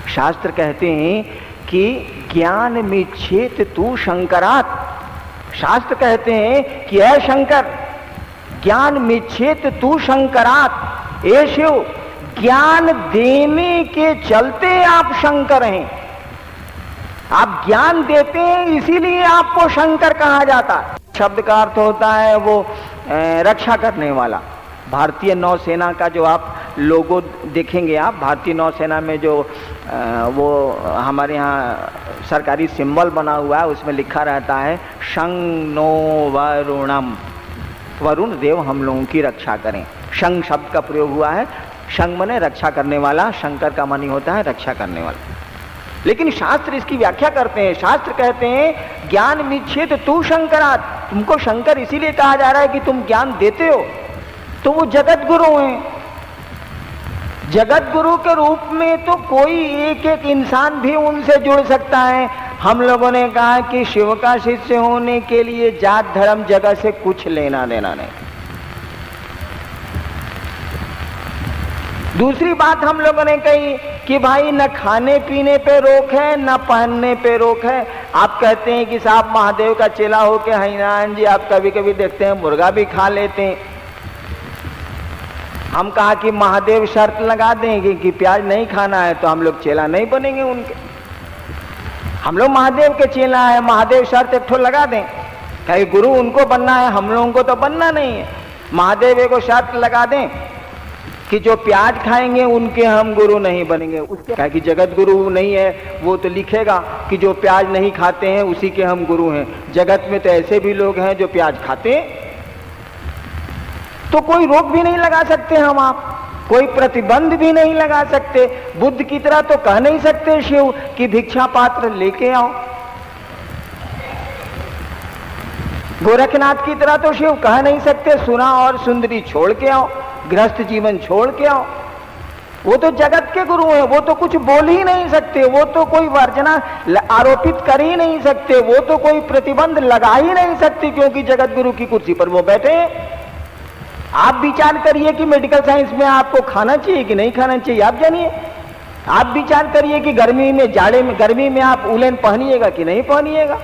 शास्त्र कहते हैं कि ज्ञान मिच्छेत तू शंकरात्। शास्त्र कहते हैं कि ऐ शंकर, ज्ञान मिच्छेत तू शंकरात्। ए शिव, ज्ञान देने के चलते आप शंकर हैं। आप ज्ञान देते हैं, इसीलिए आपको शंकर कहा जाता है। शब्द का अर्थ होता है वो रक्षा करने वाला। भारतीय नौसेना का जो आप लोगो देखेंगे, आप भारतीय नौसेना में जो वो हमारे यहाँ सरकारी सिंबल बना हुआ है, उसमें लिखा रहता है शं नो वरुणम, वरुण देव हम लोगों की रक्षा करें। शंग शब्द का प्रयोग हुआ है। शंग माने रक्षा करने वाला, शंकर का मानी होता है रक्षा करने वाला। लेकिन शास्त्र इसकी व्याख्या करते हैं। शास्त्र कहते हैं ज्ञान मिच्छेत तू शंकरात्। तुमको शंकर इसीलिए कहा जा रहा है कि तुम ज्ञान देते हो। तो वो जगत गुरु हैं। जगत गुरु के रूप में तो कोई एक एक इंसान भी उनसे जुड़ सकता है। हम लोगों ने कहा कि शिव का शिष्य होने के लिए जात धर्म जगह से कुछ लेना देना नहीं। दूसरी बात हम लोगों ने कही कि भाई न खाने पीने पे रोक है, न पहनने पे रोक है। आप कहते हैं कि साहब महादेव का चेला होके हरिनारायण जी आप कभी कभी देखते हैं मुर्गा भी खा लेते हैं। हम कहा कि महादेव शर्त लगा देंगे कि प्याज नहीं खाना है तो हम लोग चेला नहीं बनेंगे उनके। हम लोग महादेव के चेला है, महादेव शर्त एक ठो लगा दें, कहीं गुरु उनको बनना है, हम लोगों को तो बनना नहीं है। महादेव एक शर्त लगा दें कि जो प्याज खाएंगे उनके हम गुरु नहीं बनेंगे। उसके कहा कि जगत गुरु नहीं है, वो तो लिखेगा कि जो प्याज नहीं खाते हैं उसी के हम गुरु हैं। जगत में तो ऐसे भी लोग हैं जो प्याज खाते हैं, तो कोई रोक भी नहीं लगा सकते हम, आप कोई प्रतिबंध भी नहीं लगा सकते। बुद्ध की तरह तो कह नहीं सकते शिव कि भिक्षा पात्र लेके आओ। गोरखनाथ की तरह तो शिव कह नहीं सकते सुना और सुंदरी छोड़ के आओ, गृहस्थ जीवन छोड़ के आओ। वो तो जगत के गुरु हैं, वो तो कुछ बोल ही नहीं सकते, वो तो कोई वर्जना आरोपित कर ही नहीं सकते, वो तो कोई प्रतिबंध लगा ही नहीं सकते, क्योंकि जगत गुरु की कुर्सी पर वो बैठे हैं। आप विचार करिए कि मेडिकल साइंस में आपको खाना चाहिए कि नहीं खाना चाहिए, आप जानिए। आप विचार करिए कि गर्मी में, जाड़े में, गर्मी में आप उलेन पहनिएगा कि नहीं पहनिएगा।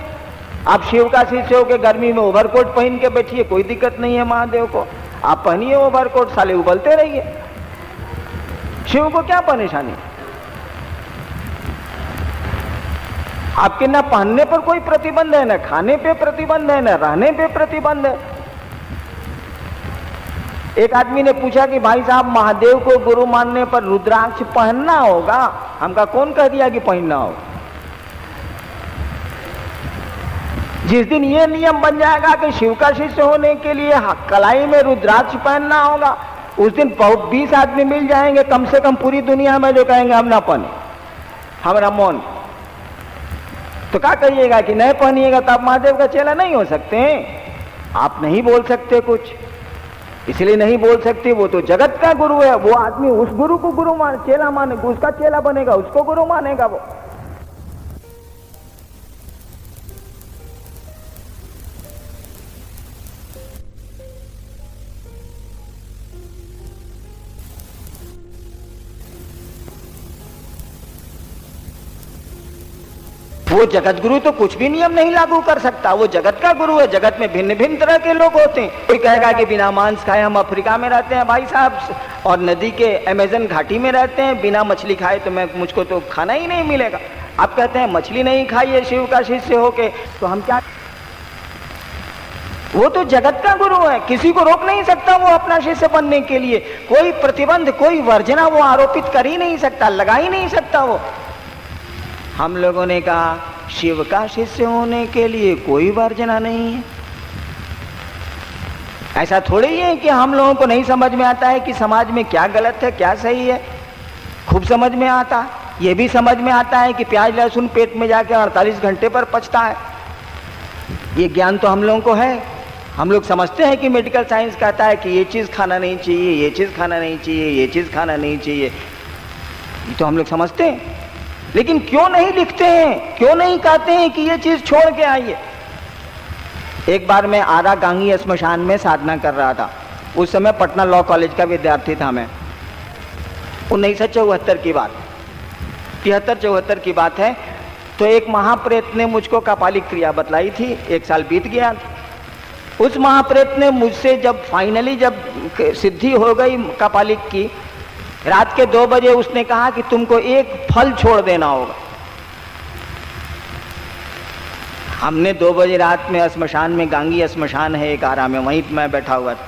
आप शिव का शिष्य होकर गर्मी में ओवरकोट पहन के बैठिए, कोई दिक्कत नहीं है महादेव को। आप पहनिए ओवरकोट, साले उबलते रहिए, शिव को क्या परेशानी। आपके ना पहनने पर कोई प्रतिबंध है, ना खाने पे प्रतिबंध है, ना रहने पे प्रतिबंध है। एक आदमी ने पूछा कि भाई साहब महादेव को गुरु मानने पर रुद्राक्ष पहनना होगा? हमका कौन कह दिया कि पहनना होगा? जिस दिन ये नियम बन जाएगा कि शिव का शिष्य होने के लिए कलाई में रुद्राक्ष पहनना होगा, उस दिन 20 आदमी मिल जाएंगे कम से कम पूरी दुनिया में जो कहेंगे हम ना पहने, हमारा मौन। तो क्या कहिएगा कि नहीं पहनिएगा तो आप महादेव का चेला नहीं हो सकते हैं। आप नहीं बोल सकते कुछ, इसलिए नहीं बोल सकते। वो तो जगत का गुरु है, वो आदमी उस गुरु को गुरु मान चेला मानेगा, उसका चेला बनेगा, उसको गुरु मानेगा वो। वो जगत गुरु तो कुछ भी नियम नहीं लागू कर सकता, वो जगत का गुरु है। जगत में भिन्न भिन्न तरह के लोग होते हैं। कोई कहेगा कि बिना मांस खाए हम अफ्रीका में रहते हैं भाई साहब, और नदी के अमेज़न घाटी में रहते हैं, बिना मछली खाए तो मुझको तो खाना ही नहीं मिलेगा। आप कहते हैं मछली नहीं खाइए शिव का शिष्य होके, तो हम क्या? वो तो जगत का गुरु है, किसी को रोक नहीं सकता वो अपना शिष्य बनने के लिए। कोई प्रतिबंध, कोई वर्जना वो आरोपित कर ही नहीं सकता, लगा ही नहीं सकता वो। हम लोगों ने कहा शिव का शिष्य होने के लिए कोई वर्जना नहीं है। ऐसा थोड़ी ही है कि हम लोगों को नहीं समझ में आता है कि समाज में क्या गलत है क्या सही है। खूब समझ में आता है। ये भी समझ में आता है कि प्याज लहसुन पेट में जाके 48 घंटे पर पचता है। ये ज्ञान तो हम लोगों को है। हम लोग समझते हैं कि मेडिकल साइंस कहता है कि ये चीज़ खाना नहीं चाहिए, ये चीज़ खाना नहीं चाहिए, ये चीज़ खाना नहीं चाहिए, ये तो हम लोग समझते हैं। लेकिन क्यों नहीं लिखते हैं, क्यों नहीं कहते हैं कि ये चीज छोड़ के आइए। एक बार मैं आरा गांगी श्मशान में साधना कर रहा था। उस समय पटना लॉ कॉलेज का विद्यार्थी था मैं, 1974 की बात। 73-74 की बात है। तो एक महाप्रेत ने मुझको कपालिक क्रिया बतलाई थी, 1 साल बीत गया। उस महाप्रेत ने मुझसे जब फाइनली जब सिद्धि हो गई कपालिक की, रात के 2 बजे उसने कहा कि तुमको एक फल छोड़ देना होगा। हमने 2 बजे रात में श्मशान में, गांगी श्मशान है एक आरा में, वहीं मैं बैठा हुआ था।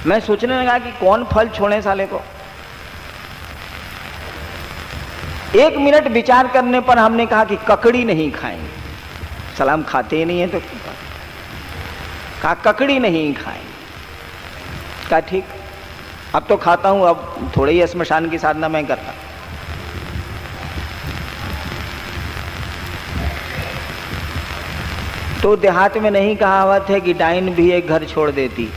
मैं सोचने लगा कि कौन फल छोड़े साले को। 1 मिनट विचार करने पर हमने कहा कि ककड़ी नहीं खाएंगे। सलाम खाते ही नहीं है तो कहा ककड़ी नहीं खाएंगे। कहा ठीक, अब तो खाता हूं, अब थोड़े ही श्मशान की साधना मैं करता। तो देहात में नहीं कहावत है कि डाइन भी एक घर छोड़ देती,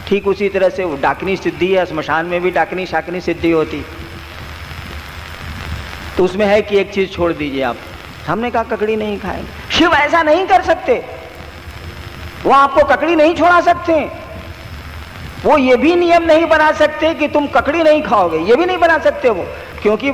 ठीक उसी तरह से डाकनी सिद्धि है, श्मशान में भी डाकनी शाकनी सिद्धि होती। तो उसमें है कि एक चीज छोड़ दीजिए आप। हमने कहा ककड़ी नहीं खाएंगे। शिव ऐसा नहीं कर सकते, वो आपको ककड़ी नहीं छोड़ा सकते। वो ये भी नियम नहीं बना सकते कि तुम ककड़ी नहीं खाओगे, ये भी नहीं बना सकते वो, क्योंकि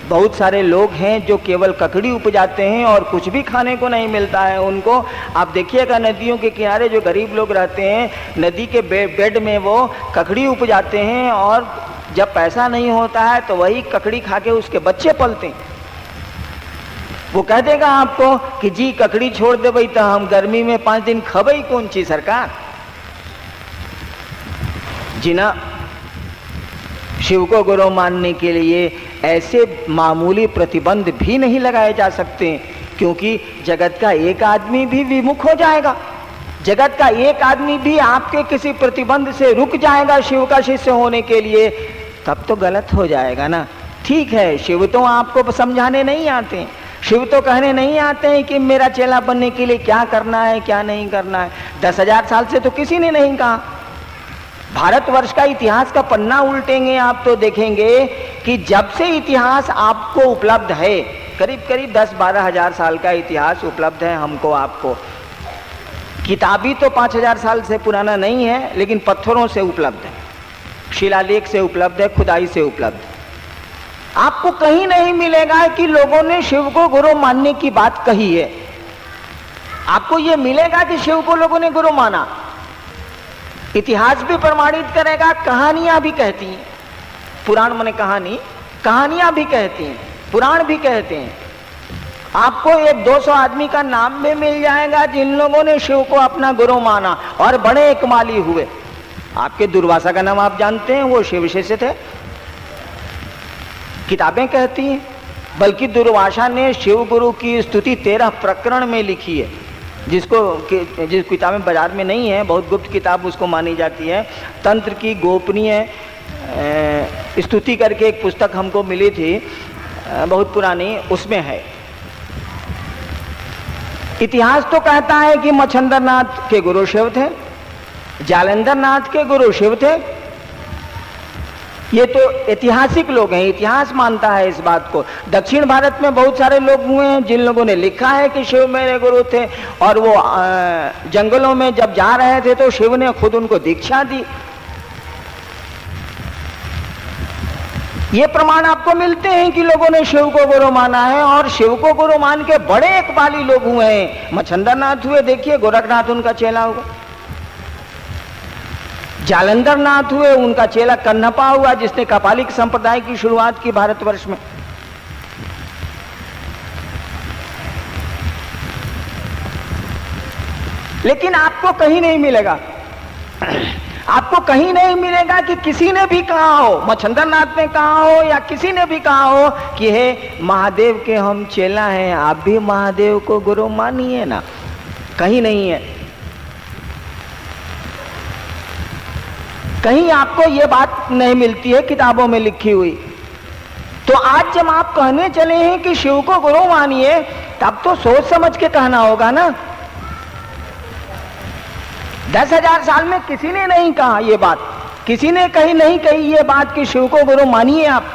बहुत सारे लोग हैं जो केवल ककड़ी उपजाते हैं और कुछ भी खाने को नहीं मिलता है उनको। आप देखिएगा नदियों के किनारे जो गरीब लोग रहते हैं, नदी के बेड में वो ककड़ी उपजाते हैं और जब पैसा नहीं होता है तो वही ककड़ी खा के उसके बच्चे पलते हैं। वो कह देगा आपको कि जी ककड़ी छोड़ दे भाई, तो हम गर्मी में 5 दिन खबई कौन ची सरकार। जिना शिव को गुरु मानने के लिए ऐसे मामूली प्रतिबंध भी नहीं लगाए जा सकते, क्योंकि जगत का एक आदमी भी विमुख हो जाएगा, जगत का एक आदमी भी आपके किसी प्रतिबंध से रुक जाएगा शिव का शिष्य होने के लिए, तब तो गलत हो जाएगा ना। ठीक है, शिव तो आपको समझाने नहीं आते, शिव तो कहने नहीं आते हैं कि मेरा चेला बनने के लिए क्या करना है क्या नहीं करना है। 10,000 साल से तो किसी ने नहीं कहा। भारतवर्ष का इतिहास का पन्ना उल्टेंगे आप तो देखेंगे कि जब से इतिहास आपको उपलब्ध है, करीब करीब 10-12 हजार साल का इतिहास उपलब्ध है हमको आपको। किताबी तो 5,000 साल से पुराना नहीं है, लेकिन पत्थरों से उपलब्ध है, शिलालेख से उपलब्ध है, खुदाई से उपलब्ध है। आपको कहीं नहीं मिलेगा कि लोगों ने शिव को गुरु मानने की बात कही है। आपको यह मिलेगा कि शिव को लोगों ने गुरु माना। इतिहास भी प्रमाणित करेगा, कहानियां भी कहती हैं, पुराण माने कहानी, कहानियां भी कहती हैं, पुराण भी कहते हैं। आपको 100-200 आदमी का नाम भी मिल जाएगा जिन लोगों ने शिव को अपना गुरु माना और बड़े एकमाली हुए। आपके दुर्वासा का नाम आप जानते हैं, वो शिव शिष्य थे, किताबें कहती हैं। बल्कि दुर्वासा ने शिव गुरु की स्तुति 13 प्रकरण में लिखी है, जिस किताबें बाजार में नहीं है, बहुत गुप्त किताब उसको मानी जाती है। तंत्र की गोपनीय स्तुति करके एक पुस्तक हमको मिली थी, बहुत पुरानी, उसमें है। इतिहास तो कहता है कि मच्छंदर नाथ के गुरु शिव थे, जालंधर नाथ के गुरु शिव थे। ये तो ऐतिहासिक लोग हैं, इतिहास मानता है इस बात को। दक्षिण भारत में बहुत सारे लोग हुए हैं जिन लोगों ने लिखा है कि शिव मेरे गुरु थे, और वो जंगलों में जब जा रहे थे तो शिव ने खुद उनको दीक्षा दी। ये प्रमाण आपको मिलते हैं कि लोगों ने शिव को गुरु माना है, और शिव को गुरु मान के बड़े इकबाली लोग हुए हैं। मच्छंदर नाथ हुए, देखिए गोरखनाथ उनका चेला हुआ। जालंधर नाथ हुए, उनका चेला कन्हपा हुआ, जिसने कपालिक संप्रदाय की शुरुआत की भारतवर्ष में। लेकिन आपको कहीं नहीं मिलेगा, आपको कहीं नहीं मिलेगा कि किसी ने भी कहा हो, मच्छंदर नाथ ने कहा हो या किसी ने भी कहा हो कि हे महादेव के हम चेला हैं, आप भी महादेव को गुरु मानिए ना। कहीं नहीं है, कहीं आपको यह बात नहीं मिलती है किताबों में लिखी हुई। तो आज जब आप कहने चले हैं कि शिव को गुरु मानिए, तब तो सोच समझ के कहना होगा ना। 10,000 साल में किसी ने नहीं कहा ये बात, किसी ने कहीं नहीं कही ये बात कि शिव को गुरु मानिए आप।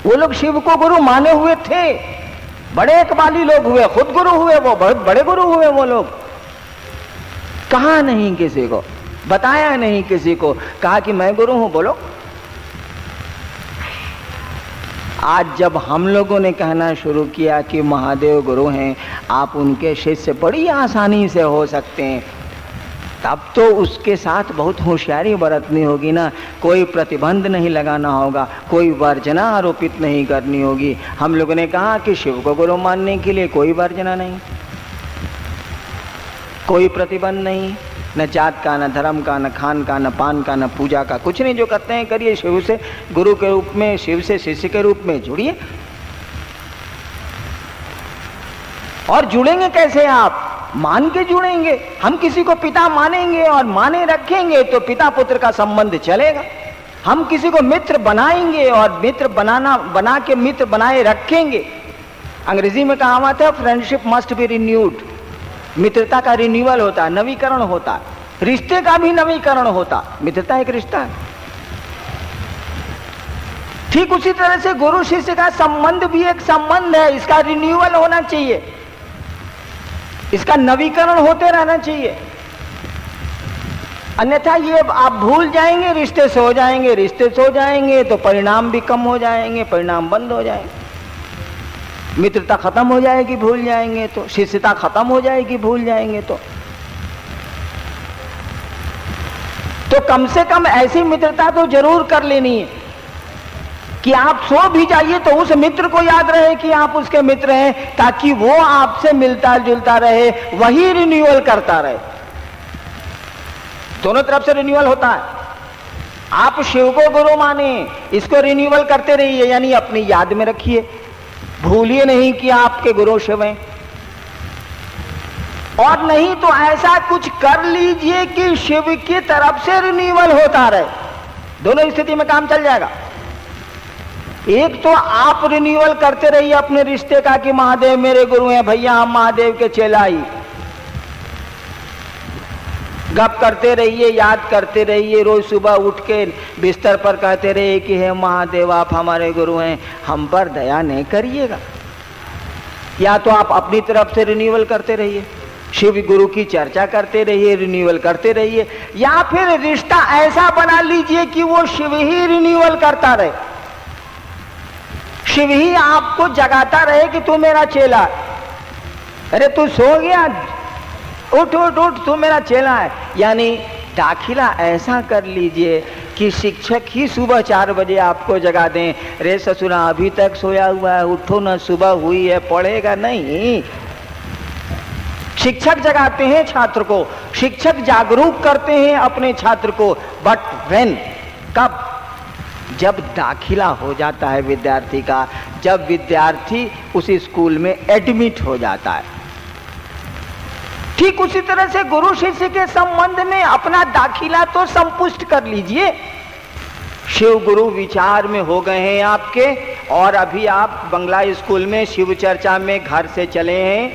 वो लोग शिव को गुरु माने हुए थे, बड़े इकबाली लोग हुए, खुद गुरु हुए, वो बहुत बड़े गुरु हुए। वो लोग कहा नहीं, किसी को बताया नहीं, किसी को कहा कि मैं गुरु हूं। बोलो, आज जब हम लोगों ने कहना शुरू किया कि महादेव गुरु हैं, आप उनके शिष्य बड़ी आसानी से हो सकते हैं, तब तो उसके साथ बहुत होशियारी बरतनी होगी ना। कोई प्रतिबंध नहीं लगाना होगा, कोई वर्जना आरोपित नहीं करनी होगी। हम लोगों ने कहा कि शिव को गुरु मानने के लिए कोई वर्जना नहीं, कोई प्रतिबंध नहीं, न जात का, न धर्म का, न खान का, न पान का, न पूजा का, कुछ नहीं। जो करते हैं करिए, शिव से गुरु के रूप में, शिव से शिष्य के रूप में जुड़िए। और जुड़ेंगे कैसे? आप मान के जुड़ेंगे। हम किसी को पिता मानेंगे और माने रखेंगे तो पिता पुत्र का संबंध चलेगा। हम किसी को मित्र बनाएंगे और मित्र बना के मित्र बनाए रखेंगे। अंग्रेजी में कहावत है, फ्रेंडशिप मस्ट बी रिन्यूड। मित्रता का रिन्यूअल होता है, नवीकरण होता है। रिश्ते का भी नवीकरण होता है। मित्रता एक रिश्ता है। ठीक उसी तरह से गुरु शिष्य का संबंध भी एक संबंध है। इसका रिन्यूअल होना चाहिए, इसका नवीकरण होते रहना चाहिए। अन्यथा ये आप भूल जाएंगे, रिश्ते से हो जाएंगे, रिश्ते से हो जाएंगे तो परिणाम भी कम हो जाएंगे, परिणाम बंद हो जाएंगे। मित्रता खत्म हो जाएगी, भूल जाएंगे तो। शिष्यता खत्म हो जाएगी, भूल जाएंगे तो कम से कम ऐसी मित्रता तो जरूर कर लेनी है कि आप सो भी जाइए तो उस मित्र को याद रहे कि आप उसके मित्र हैं, ताकि वो आपसे मिलता जुलता रहे, वही रिन्यूअल करता रहे। दोनों तरफ से रिन्यूअल होता है। आप शिव को गुरु माने, इसको रिन्यूअल करते रहिए, यानी अपनी याद में रखिए, भूलिए नहीं कि आपके गुरु शिव हैं। और नहीं तो ऐसा कुछ कर लीजिए कि शिव की तरफ से रिन्यूअल होता रहे। दोनों स्थिति में काम चल जाएगा। एक तो आप रिन्यूअल करते रहिए अपने रिश्ते का कि महादेव मेरे गुरु हैं, भैया हम महादेव के चेलाई। गप करते रहिए, याद करते रहिए, रोज सुबह उठ के बिस्तर पर कहते रहिए कि हे महादेव आप हमारे गुरु हैं, हम पर दया नहीं करिएगा। या तो आप अपनी तरफ से रिन्यूअल करते रहिए, शिव गुरु की चर्चा करते रहिए, रिन्यूअल करते रहिए, या फिर रिश्ता ऐसा बना लीजिए कि वो शिव ही रिन्यूअल करता रहे, शिव ही आपको जगाता रहे कि तू मेरा चेला। अरे तू सो गया, उठ उठ उठ, तू मेरा चेला है। यानी दाखिला ऐसा कर लीजिए कि शिक्षक ही सुबह 4 बजे आपको जगा दें, रे ससुरा अभी तक सोया हुआ है, उठो ना, सुबह हुई है। पढ़ेगा नहीं। शिक्षक जगाते हैं छात्र को, शिक्षक जागरूक करते हैं अपने छात्र को। बट व्हेन, कब? जब दाखिला हो जाता है विद्यार्थी का, जब विद्यार्थी उस स्कूल में एडमिट हो जाता है। ठीक उसी तरह से गुरु शिष्य के संबंध में अपना दाखिला तो संपुष्ट कर लीजिए। शिव गुरु विचार में हो गए हैं आपके, और अभी आप बंगला स्कूल में शिव चर्चा में घर से चले हैं।